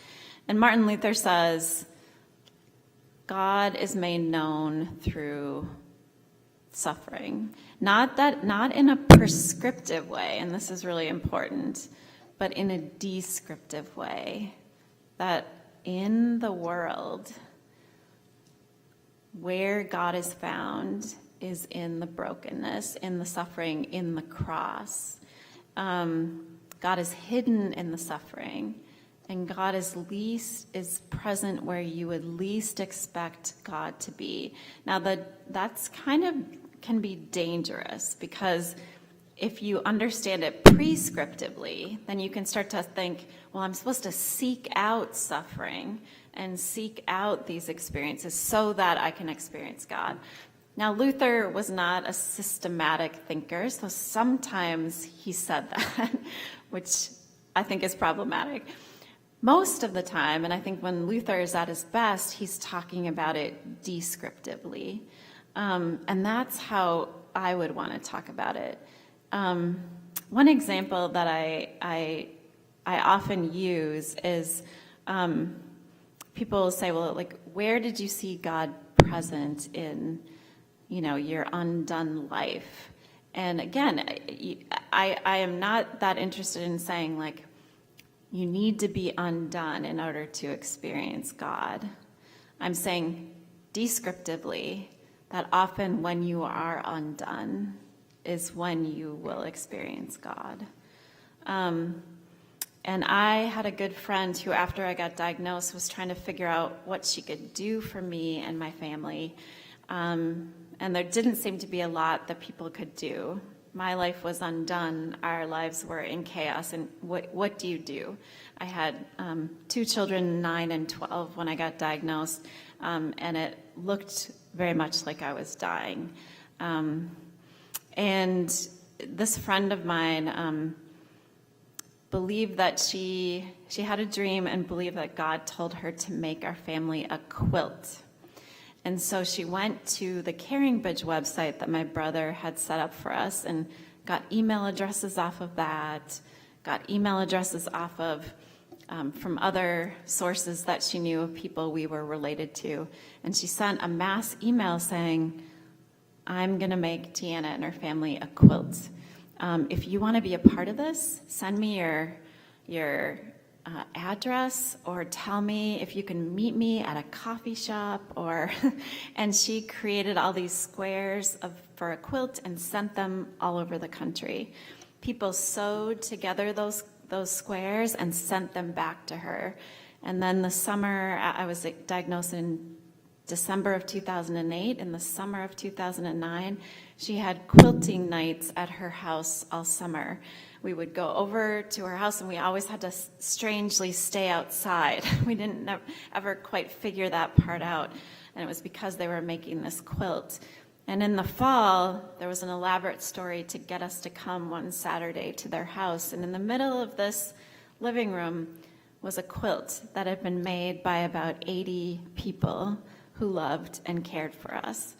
And Martin Luther says, God is made known through suffering. Not in a prescriptive way, and this is really important, but in a descriptive way. That in the world, where God is found is in the brokenness, in the suffering, in the cross. God is hidden in the suffering, and God is present where you would least expect God to be. Now, that's kind of can be dangerous, because if you understand it prescriptively, then you can start to think, well, I'm supposed to seek out suffering and seek out these experiences so that I can experience God. Now, Luther was not a systematic thinker, so sometimes he said that, which I think is problematic. Most of the time, and I think when Luther is at his best, he's talking about it descriptively. And that's how I would want to talk about it. One example that I often use is people say, well, like, where did you see God present in, your undone life? And again, I am not that interested in saying, like, you need to be undone in order to experience God. I'm saying descriptively that often when you are undone is when you will experience God. And I had a good friend who, after I got diagnosed, was trying to figure out what she could do for me and my family. And there didn't seem to be a lot that people could do. My life was undone. Our lives were in chaos. And what do you do? I had 2 children, 9 and 12, when I got diagnosed, and it looked very much like I was dying. And this friend of mine believed that she had a dream and believed that God told her to make our family a quilt. And so she went to the Caring Bridge website that my brother had set up for us and got email addresses off of that, got email addresses off of from other sources that she knew of people we were related to. And she sent a mass email saying, I'm going to make Deanna and her family a quilt. If you want to be a part of this, send me your address, or tell me if you can meet me at a coffee shop, or and she created all these squares for a quilt and sent them all over the country. People sewed together those squares and sent them back to her. And then the summer, I was diagnosed in December of 2008. In the summer of 2009, she had quilting nights at her house all summer. We would go over to her house, and we always had to strangely stay outside. We didn't ever quite figure that part out, and it was because they were making this quilt. And in the fall, there was an elaborate story to get us to come one Saturday to their house, and in the middle of this living room was a quilt that had been made by about 80 people who loved and cared for us.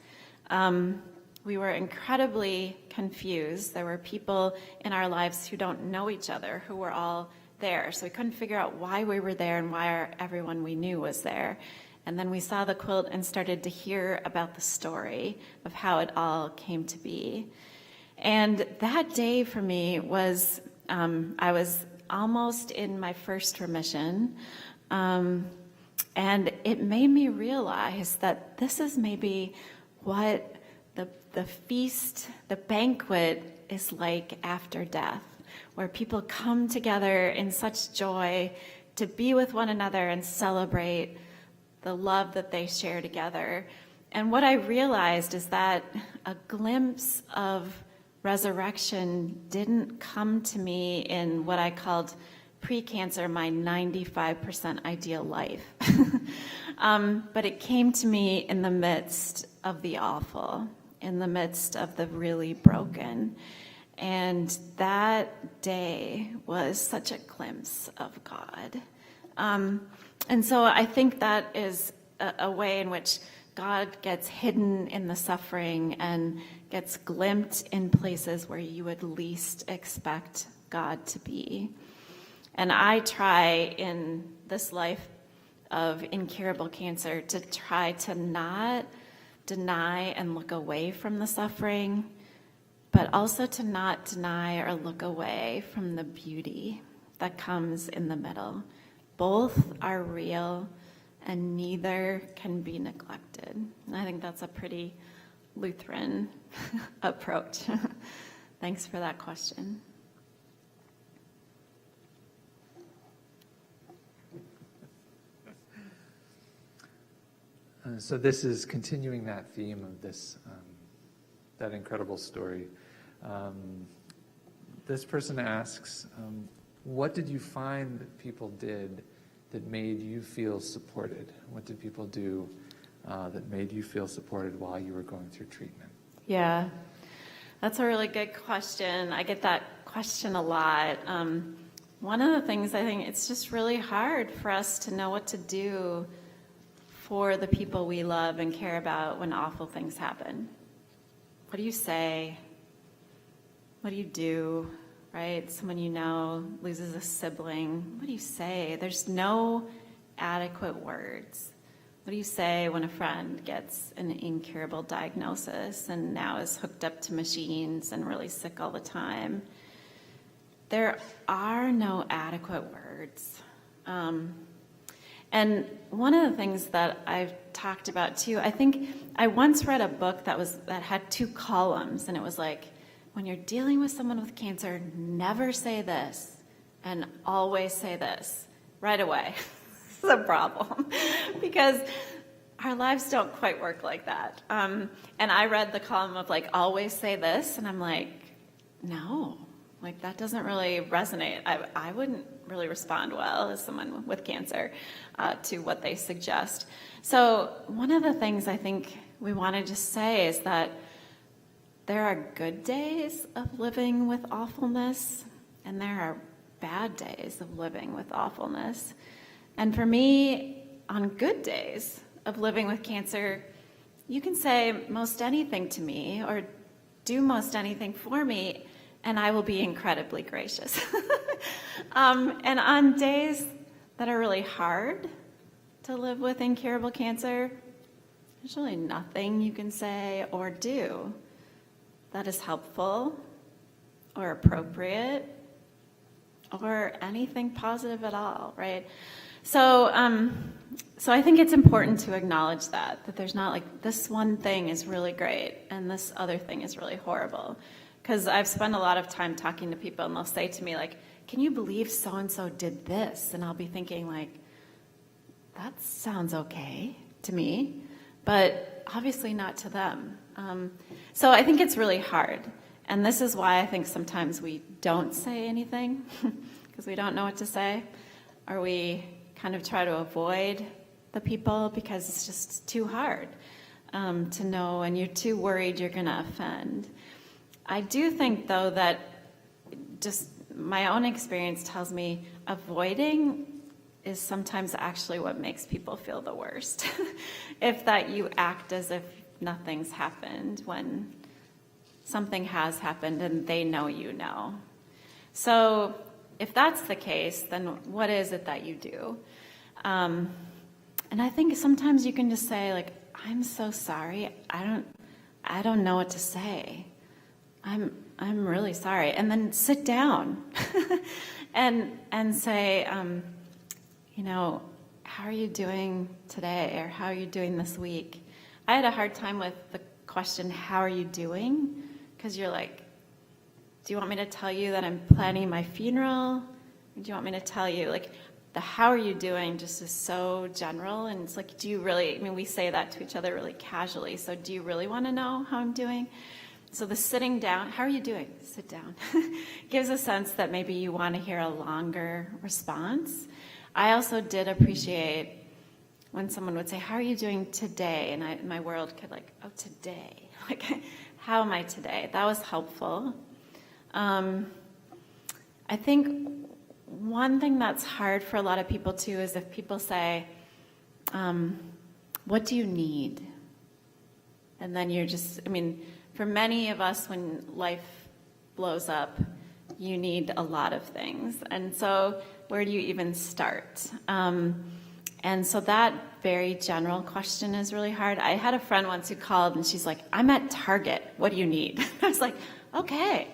We were incredibly confused. There were people in our lives who don't know each other, who were all there. So we couldn't figure out why we were there and why everyone we knew was there. And then we saw the quilt and started to hear about the story of how it all came to be. And that day for me was, I was almost in my first remission. And it made me realize that this is maybe what the feast, the banquet is like after death, where people come together in such joy to be with one another and celebrate the love that they share together. And what I realized is that a glimpse of resurrection didn't come to me in what I called pre-cancer, my 95% ideal life. But it came to me in the midst of the awful, in the midst of the really broken. And that day was such a glimpse of God. And so I think that is a way in which God gets hidden in the suffering and gets glimpsed in places where you would least expect God to be. And I try in this life of incurable cancer to try to not deny and look away from the suffering, but also to not deny or look away from the beauty that comes in the middle. Both are real, and neither can be neglected. And I think that's a pretty Lutheran approach. Thanks for that question. So this is continuing that theme of this, that incredible story. This person asks, what did you find that people did that made you feel supported? What did people do that made you feel supported while you were going through treatment? Yeah, that's a really good question. I get that question a lot. One of the things I think it's just really hard for us to know what to do for the people we love and care about when awful things happen. What do you say? What do you do, right? Someone you know loses a sibling. What do you say? There's no adequate words. What do you say when a friend gets an incurable diagnosis and now is hooked up to machines and really sick all the time? There are no adequate words. And one of the things that I've talked about too, I think I once read a book that had 2 columns, and it was like, when you're dealing with someone with cancer, never say this and always say this right away. This is a problem because our lives don't quite work like that. And I read the column of like, always say this, and I'm like, no, like that doesn't really resonate. I wouldn't really respond well as someone with cancer to what they suggest. So one of the things I think we want to just say is that there are good days of living with awfulness, and there are bad days of living with awfulness. And for me, on good days of living with cancer, you can say most anything to me or do most anything for me, and I will be incredibly gracious. And on days that are really hard to live with incurable cancer, there's really nothing you can say or do that is helpful or appropriate or anything positive at all, right? So I think it's important to acknowledge that there's not like this one thing is really great and this other thing is really horrible. Because I've spent a lot of time talking to people and they'll say to me like, can you believe so-and-so did this? And I'll be thinking like, that sounds okay to me, but obviously not to them. So I think it's really hard. And this is why I think sometimes we don't say anything because we don't know what to say, or we kind of try to avoid the people because it's just too hard to know, and you're too worried you're going to offend. I do think, though, that just my own experience tells me avoiding is sometimes actually what makes people feel the worst. If that you act as if nothing's happened when something has happened and they know you know. So if that's the case, then what is it that you do? And I think sometimes you can just say like, I'm so sorry. I don't know what to say. I'm really sorry. And then sit down and say, how are you doing today? Or how are you doing this week? I had a hard time with the question, how are you doing? Because you're like, do you want me to tell you that I'm planning my funeral? Or do you want me to tell you, like, the how are you doing just is so general. And it's like, do you really, we say that to each other really casually. So do you really want to know how I'm doing? So the sitting down, how are you doing? Sit down. Gives a sense that maybe you want to hear a longer response. I also did appreciate when someone would say, how are you doing today? And my world could like, oh, today. Like, how am I today? That was helpful. I think one thing that's hard for a lot of people too is if people say, what do you need? And then you're just, for many of us, when life blows up, you need a lot of things. And so where do you even start? And so that very general question is really hard. I had a friend once who called and she's like, I'm at Target. What do you need? I was like, okay.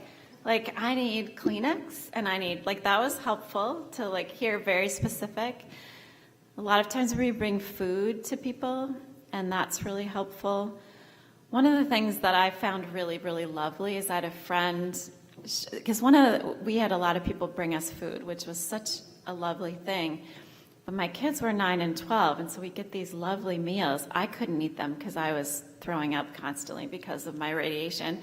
Like, I need Kleenex and I need, like, that was helpful to like hear very specific. A lot of times we bring food to people and that's really helpful. One of the things that I found really, really lovely is I had a friend, because we had a lot of people bring us food, which was such a lovely thing. But my kids were 9 and 12, and so we get these lovely meals. I couldn't eat them because I was throwing up constantly because of my radiation.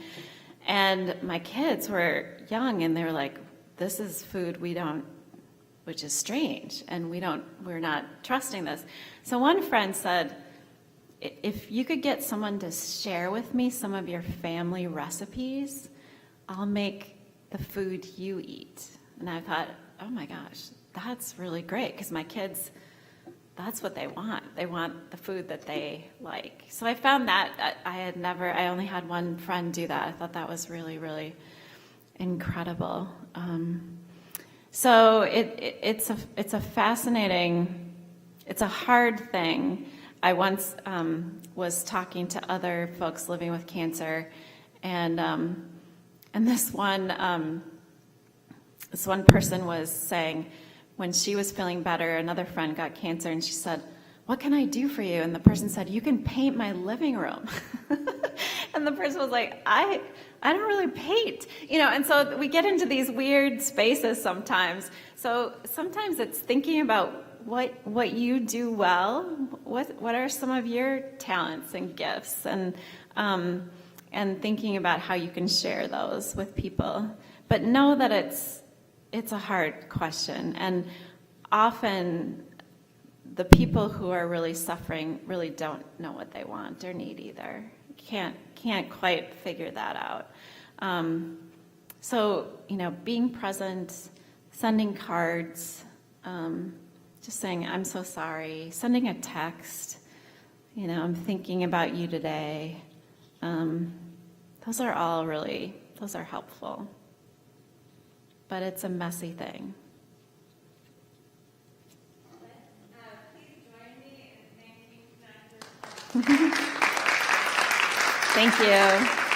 And my kids were young, and they were like, this is food we don't, which is strange, and we're not trusting this. So one friend said, if you could get someone to share with me some of your family recipes, I'll make the food you eat. And I thought, oh my gosh, that's really great, because my kids, that's what they want. They want the food that they like. So I found that I only had one friend do that. I thought that was really, really incredible. So it's a fascinating, it's a hard thing. I once was talking to other folks living with cancer, and this one person was saying, when she was feeling better, another friend got cancer, and she said, what can I do for you? And the person said, you can paint my living room. And the person was like, I don't really paint, and so we get into these weird spaces sometimes. So sometimes it's thinking about what you do well. What are some of your talents and gifts, and thinking about how you can share those with people. But know that it's a hard question, and often the people who are really suffering really don't know what they want or need either. Can't quite figure that out. So, being present, sending cards, just saying, I'm so sorry, sending a text, I'm thinking about you today. Those are helpful. But it's a messy thing. Please join me in thanking Dr. Thank you.